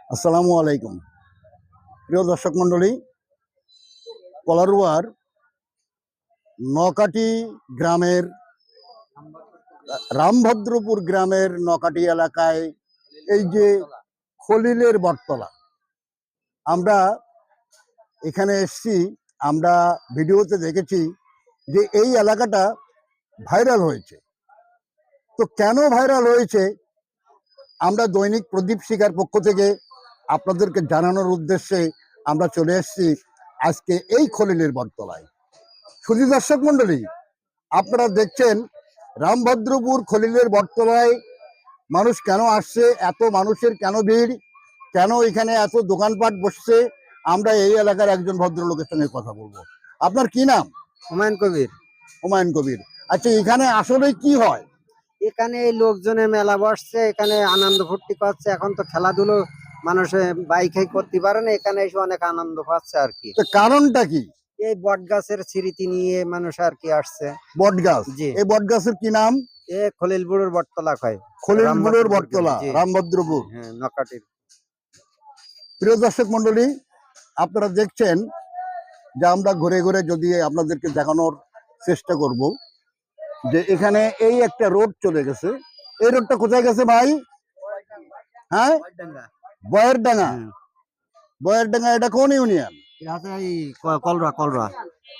আসসালামু আলাইকুম প্রিয় দর্শক মণ্ডলী, কলারুয়ার নকাটি গ্রামের রামভদ্রপুর গ্রামের নকাটি এলাকায় এই যে খলিলের বটতলা, আমরা এখানে এসছি। আমরা ভিডিওতে দেখেছি যে এই এলাকাটা ভাইরাল হয়েছে। তো কেন ভাইরাল হয়েছে আমরা দৈনিক প্রদীপ শিকার পক্ষ থেকে আপনাদেরকে জানানোর উদ্দেশ্যে আমরা চলে এসেছি আজকে এই খলিলের বটতলায়। শুধু দর্শক মণ্ডলী, আপনারা দেখছেন রামভদ্রপুর খলিলের বটতলায় মানুষ কেন আসছে, এত মানুষের কেন ভিড়, কেন এখানে এত দোকানপাট বসছে। আমরা এই এলাকার একজন ভদ্রলোকের সঙ্গে কথা বলবো। আপনার কি নাম? হুমায়ুন কবির। হুমায়ুন কবির। আচ্ছা, এখানে আসলে কি হয়? এখানে এই লোকজনের মেলা বসছে, এখানে আনন্দ ফুর্তি পাচ্ছে। এখন তো খেলাধুলো মানুষে বাইকে করতে পারে না, এখানে এসে অনেক আনন্দ পাচ্ছে আর কি। তো কারণটা কি? এই বট গাছের স্মৃতি নিয়ে মানুষ আর কি আসছে। বট গাছ? জি। এই বট গাছের কি নাম? এ খলিলপুরের বটতলা কয়। খলিলপুরের বটতলা, রামভদ্রপুর, হ্যাঁ, নকাটির। প্রিয় দর্শক মন্ডলী, আপনারা দেখছেন যে আমরা ঘুরে ঘুরে যদি আপনাদেরকে দেখানোর চেষ্টা করব যে এখানে এই একটা রোড চলে গেছে। এই রোডটা কোথায় গেছে ভাই? হ্যাঁ, বয়েরডাঙ্গা। বয়েরডাঙ্গা এটা কোন ইউনিয়ন? কলরা কলরা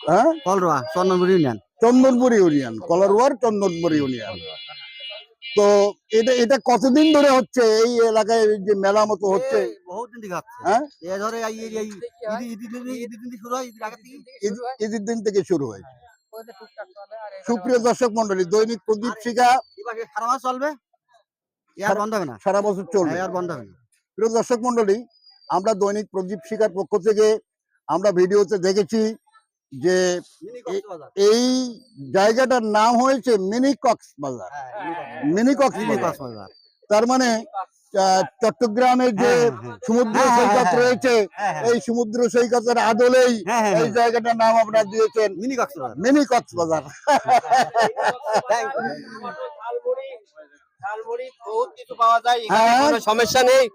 হ্যাঁ, কলরা চন্দনপুর ইউনিয়ন। চন্দনপুর ইউনিয়ন, কলারুয়ার চন্দনপুর ইউনিয়ন। তো এটা এটা কতদিন ধরে হচ্ছে এই এলাকায় যে মেলা মতো হচ্ছে? বহুদিন থেকে হচ্ছে। হ্যাঁ, ঈদের দিন থেকে শুরু হয়েছে। সুপ্রিয় দর্শক মন্ডলী, দৈনিক প্রদীপ শিখা সারা মাস চলবে, বন্ধ হবে না, সারা বছর চলবে। বন্ধ হবে না। প্রিয় দর্শক মন্ডলী, আমরা দৈনিক প্রদীপ শিখার পক্ষ থেকে আমরা ভিডিওতে দেখেছি যে এই জায়গাটার নাম হয়েছে মিনি কক্সবাজার। মিনি কক্সবাজার তার মানে চট্টগ্রামের যে সমুদ্র সৈকত রয়েছে, এই সমুদ্র সৈকতের আদলেই এই জায়গাটার নাম আপনারা দিয়েছেন মিনি কক্সবাজার। মিনি কক্সবাজার। সমস্যা নেই,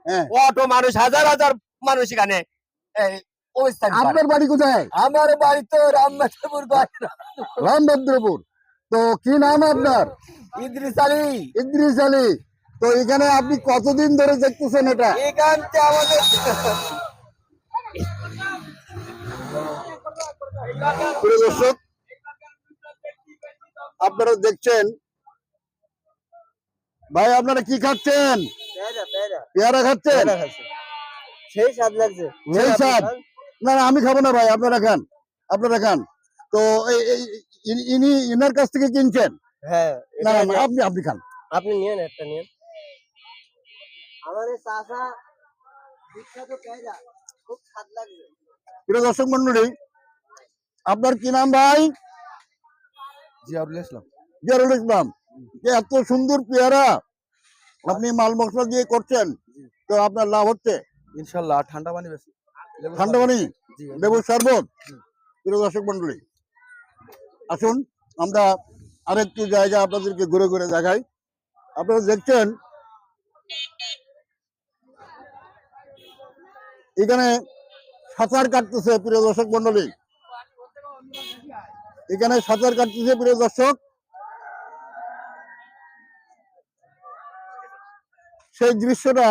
অটো মানুষ হাজার হাজার মানুষ এখানে। আপনার বাড়ি কোথায়? আমার বাড়ি তো রামভদ্রপুর। রামভদ্রপুর। তো কি নাম আপনার? ইদ্রিস আলী। ইদ্রিস আলী। তো এখানে আপনি কতদিন ধরে দেখতেছেন এটা? এখানতে আমাদের প্রিয় দর্শক, আপনারা দেখছেন ভাই, আপনারা কি খাচ্ছেন? পেয়ারা খাচ্ছেন? সেই স্বাদ লাগছে। সেই স্বাদ? না না, আমি খাবো না ভাই, আপনারা খান, আপনারা খান। তো ইনি ইনার কাছ থেকে কিনছেন? হ্যাঁ, না না, আপনি আপনি খান। আপনি নিয়েন, একটা নিয়েন। আমাদের চাচা বিখ্যাত পেয়ারা, খুব স্বাদ লাগছে। প্রিয় দর্শক মন্ডলী, আপনার কি নাম ভাই? জিয়াউল ইসলাম। জিয়ারুল ইসলাম। যে এত সুন্দর পেয়ারা আপনি মাল মশলা দিয়ে করছেন, তো আপনার লাভ হচ্ছে? ইনশাআল্লাহ। ঠান্ডা পানি বেশি, ঠান্ডা পানি, লেবুর শরবত। প্রিয় দর্শক মন্ডলী, আসুন আমরা আরেকটু জায়গা আপনাদেরকে ঘুরে ঘুরে দেখাই। আপনারা দেখছেন এখানে সাঁতার কাটতেছে। প্রিয় দর্শক মন্ডলী, এখানে সাঁতার কাটতেছে। প্রিয় দর্শক, সেই দৃশ্যটা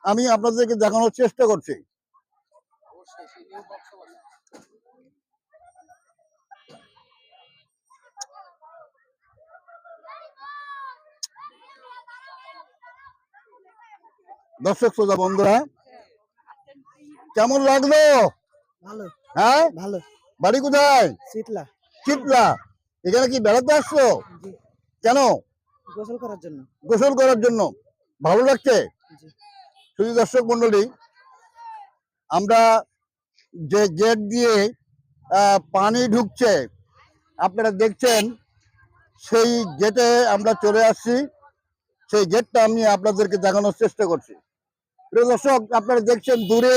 আমি আপনাদেরকে দেখানোর চেষ্টা করছি। দর্শক শ্রোতা বন্ধুরা, কেমন লাগলো? ভালো। হ্যাঁ, ভালো। বাড়ি কোথায়? শীতলা। চিটলা। এখানে কি বেড়াতে আসছো? কেন? গোসল করার জন্য। গোসল করার জন্য। ভালো লাগছে? শুধু দর্শক মন্ডলী, আমরা যে গেট দিয়ে পানি ঢুকছে আপনারা দেখছেন, সেই গেটে আমরা চলে আসছি। সেই গেটটা আমি আপনাদেরকে দেখানোর চেষ্টা করছি। প্রিয় দর্শক, আপনারা দেখছেন দূরে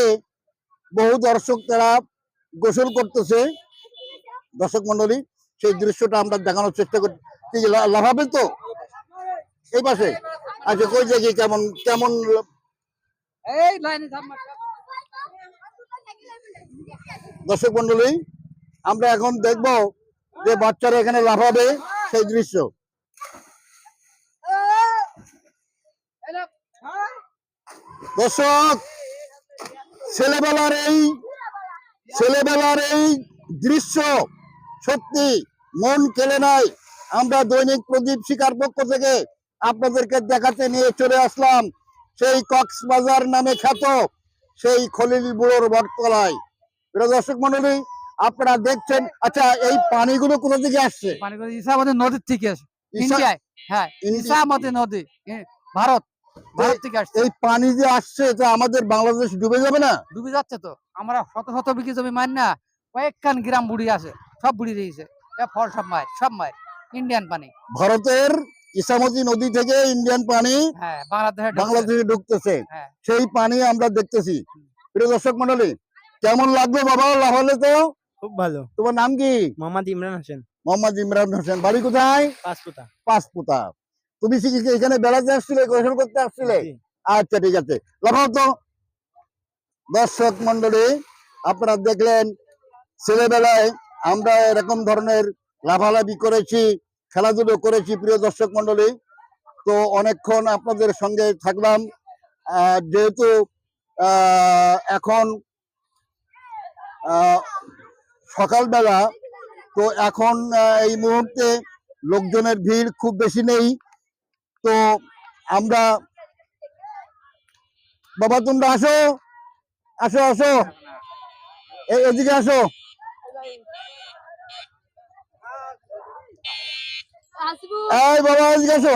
বহু দর্শক তারা গোসল করতেছে। দর্শক মন্ডলী, সেই দৃশ্যটা আমরা দেখানোর চেষ্টা করছি। লাভাবেন তো এই পাশে? আচ্ছা, কই জায়গায় কেমন কেমন দর্শক মন্ডলী, আমরা এখন দেখব যে বাচ্চারা এখানে লাফাবে সেই দৃশ্য। দর্শক, ছেলেবেলার এই দৃশ্য সত্যি মন কেড়ে নেয়। আমরা দৈনিক প্রদীপ শিকার পক্ষ থেকে আপনাদেরকে দেখাতে নিয়ে চলে আসলাম সেই কক্সবাজার নামে খ্যাত সেই খলিল বুড়োর বটতলায়। প্রিয় দর্শক মন্ডলী, আপনারা দেখছেন। আচ্ছা, এই পানিগুলো কোথা থেকে আসছে? পানিগুলো ইসামতি নদীর থেকে আসে, ইসা- ইন্ডিয়ায়। হ্যাঁ, ইসামতি নদী, ভারত থেকে আসছে। এই পানি যে আসছে, এটা আমাদের বাংলাদেশ ডুবে যাবে না? ডুবে যাচ্ছে তো। আমরা শত শত বিঘি জমি মার না, কয়েকখান গ্রাম বুড়ি আছে, সব বুড়ি দিয়েছে। ফল সব মায়ের ইন্ডিয়ান পানি। ভারতের ইসামতি নদী থেকে ইন্ডিয়ান পানি হ্যাঁ, বাংলাদেশে বাংলাদেশে ঢুকতেছে, হ্যাঁ। সেই পানি আমরা দেখতেছি। প্রিয় দর্শক মন্ডলী, কেমন লাগলো বাবা লাফালে? তো খুব ভালো। তোমার নাম কি? মোহাম্মদ ইমরান হোসেন। মোহাম্মদ ইমরান হোসেন। বাড়ি কোথায়? পাঁচপুতা। পাঁচপুতা। তুমি কি এখানে বেড়াতে আসছিলে, গোসল করতে আসছিলে? জি। আচ্ছা, ঠিক আছে, লাফাও তো। দর্শক মন্ডলী, আপনারা দেখলেন ছেলেবেলায় আমরা এরকম ধরনের লাফালাফি করেছি, খেলাধুলো করেছি। প্রিয় দর্শক মন্ডলী, তো অনেকক্ষণ আপনাদের সঙ্গে থাকলাম। যেহেতু এখন সকালবেলা, তো এখন এই মুহূর্তে লোকজনের ভিড় খুব বেশি নেই। তো আমরা, বাবা তোমরা আসো আসো আসো, এদিকে আসো। এই বাবা, এদিকে আসো।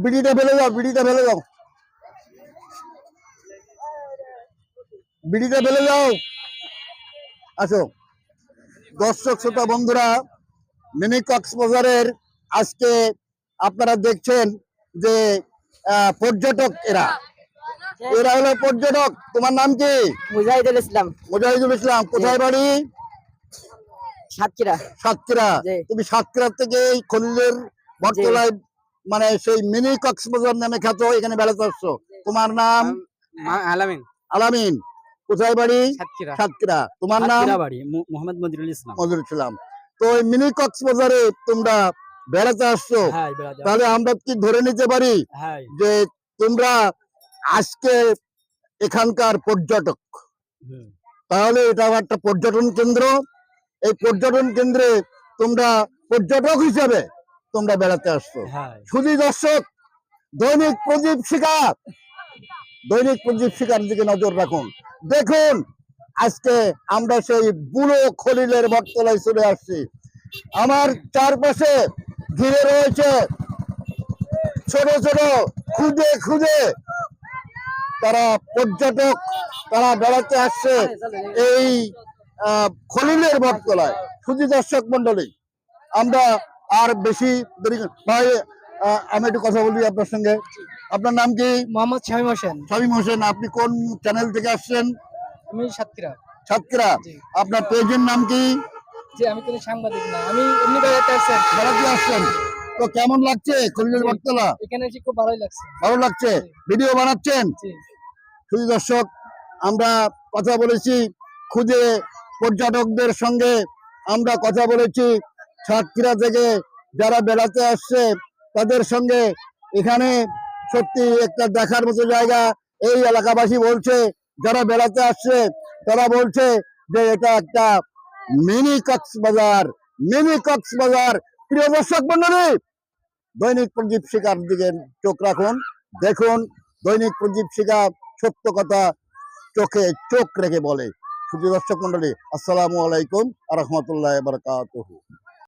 বিড়িটা ফেলে দাও, বিড়িটা ফেলে দাও, বিড়িটা ফেলে দাও। আসো। দর্শক শ্রোতা বন্ধুরা, মিনি কক্সবাজারের আজকে আপনারা দেখছেন যে পর্যটক এরা হলো পর্যটক। তোমার নাম কি? মুজাহিদুল ইসলাম, মুজাহিদুল ইসলাম। কোথায় বাড়ি? সাতক্ষীরা। সাতক্ষীরা। জি। তুমি সাতক্ষীরা থেকে এই খলিলের বটতলায়, মানে সেই মিনি কক্সবাজার নামে খ্যাত, এখানে বেড়াতে আসছো। তোমার নাম? আলামিন। আলামিন। কোথায় বাড়ি? সাতক্ষীরা। সাতক্ষীরা। তোমার নাম? সাতক্ষীরা বাড়ি মোহাম্মদ মনিরুল ইসলাম। মজুর ইসলাম। তো এই মিনি কক্সবাজারে তোমরা বেড়াতে আসছো, হ্যাঁ, বেড়াতে। তাহলে আমরা কি ধরে নিতে পারি হ্যাঁ, যে তোমরা আজকে এখানকার পর্যটক? হুম। তাহলে এটা একটা পর্যটন কেন্দ্র। এই পর্যটন কেন্দ্রে তোমরা পর্যটক হিসেবে তোমরা বেড়াতে আসছো। হ্যাঁ। শুধু দর্শক, দৈনিক প্রদীপ শিকার দিকে নজর রাখুন। দেখুন, আজকে আমরা সেই বুড়ো খলিলের বটতলায় চলে আসছি। আমার চারপাশে ঘিরে রয়েছে ছোট ছোট খুদে তারা পর্যটক, তারা বেড়াতে আসছে এই খলিলের বটতলায়। শুধু দর্শক মন্ডলী, আমরা আর বেশি দেরি ভাই, আমি একটু কথা বলি আপনার সঙ্গে। আপনার নাম কি? মোহাম্মদ শামীম হোসেন। শামীম হোসেন। আপনি কোন চ্যানেল থেকে আসছেন? আমি সাতক্ষীরা। সাতক্ষীরা। জি। আপনার পেজের নাম কি? যে আমি কোনো সাংবাদিক না, আমি এমনি বেড়াতে আসছি। বেড়াতে আসছেন। তো কেমন লাগছে খলিলের বটতলা? এখানে এসে খুব ভালোই লাগছে। ভালো লাগছে। ভিডিও বানাচ্ছেন? শুধু দর্শক, আমরা কথা বলেছি খুদে পর্যটকদের সঙ্গে, আমরা কথা বলেছি সাতক্ষীরা থেকে যারা বেড়াতে আসছে তাদের সঙ্গে। এখানে সত্যি একটা দেখার মতো জায়গা। এই এলাকাবাসী বলছে, যারা বেড়াতে আসছে তারা বলছে যে এটা একটা মিনি কক্সবাজার। প্রিয় দর্শক মন্ডলী, দৈনিক প্রদীপ শিকার দিকে চোখ রাখুন, দেখুন। দৈনিক প্রদীপ শিকার সত্য কথা চোখে চোখ রেখে বলে। শুধু দর্শক মন্ডলী, আসসালামু আলাইকুম ওয়া রাহমাতুল্লাহি ওয়া বারাকাতুহু।